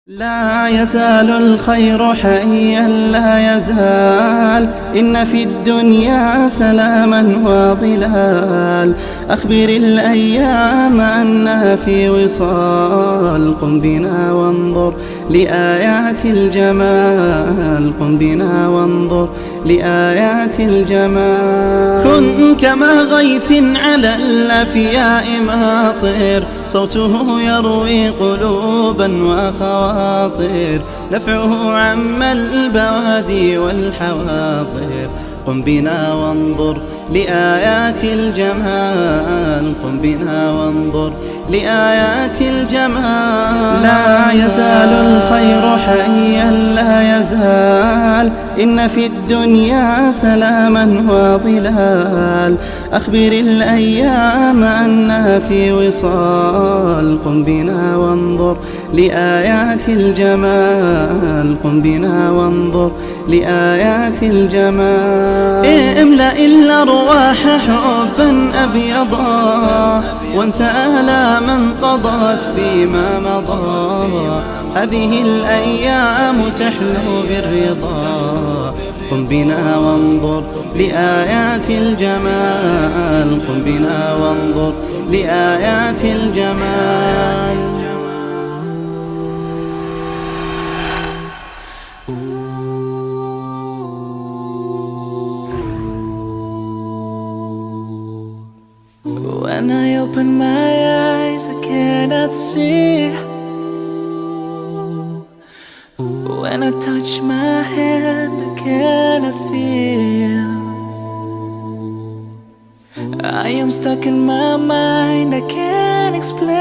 لا يزال الخير حيا لا يزال، إن في الدنيا سلاما وظلال. أخبر الأيام أنها في وصال، قم بنا وانظر لآيات الجمال، قم بنا وانظر لآيات الجمال. كن كما غيث على الأفياء ماطر، صوته يروي قلوبا وخواطر، نفعه عم البوادي والحواضر. قم بنا وانظر لآيات الجمال، قم بنا وانظر لآيات الجمال. لا يزال الخير حيا لا يزال، إن في الدنيا سلاما وظلال. أخبر الأيام أنها في وصال، قم بنا وانظر لآيات الجمال، قم بنا وانظر لآيات الجمال. املأ الأرواح حبا أبيضا، وانسى آلاما قضت فيما مضى. هذه الأيام تحلو بالرضا، قم بنا وانظر لآيات الجمال، قم بنا وانظر لآيات الجمال. When I open my eyes, I cannot see. When I touch my hand, I cannot feel. I am stuck in my mind, I can't explain.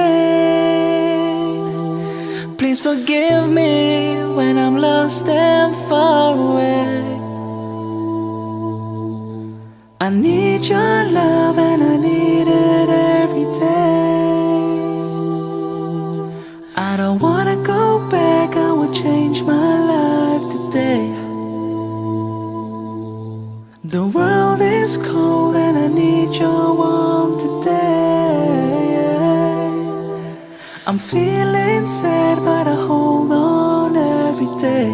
Please forgive me when I'm lost and far away. I need your love and I need it every day. I don't wanna go back, I will change my life today. The world is cold and I need your warmth today. I'm feeling sad but I hold on every day.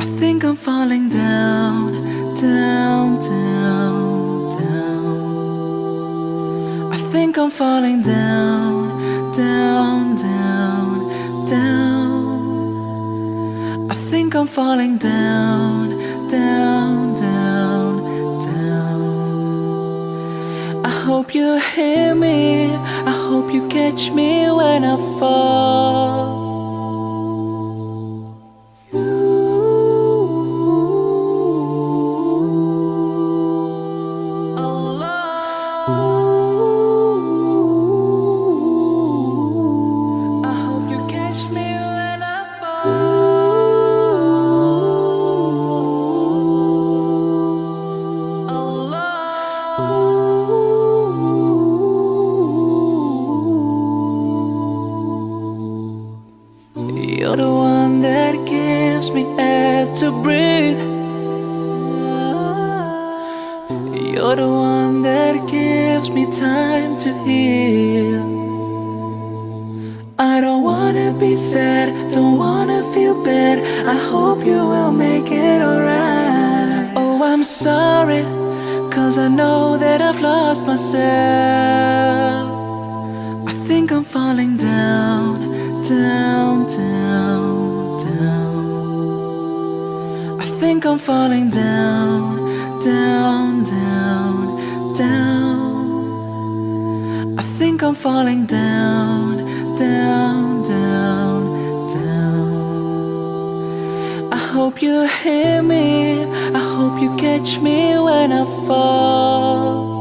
I think I'm falling down, down, down, down. I think I'm falling down, down, down, down. I think I'm falling down, down, down, down. I hope you hear me, I hope you catch me when I fall. You're the one that gives me air to breathe. You're the one that gives me time to heal. I don't wanna be sad, don't wanna feel bad. I hope you will make it alright. Oh, I'm sorry, 'cause I know that I've lost myself. I think I'm falling down, down, down, down. I think I'm falling down, down, down, down. I think I'm falling down, down, down, down. I hope you hear me, I hope you catch me when I fall.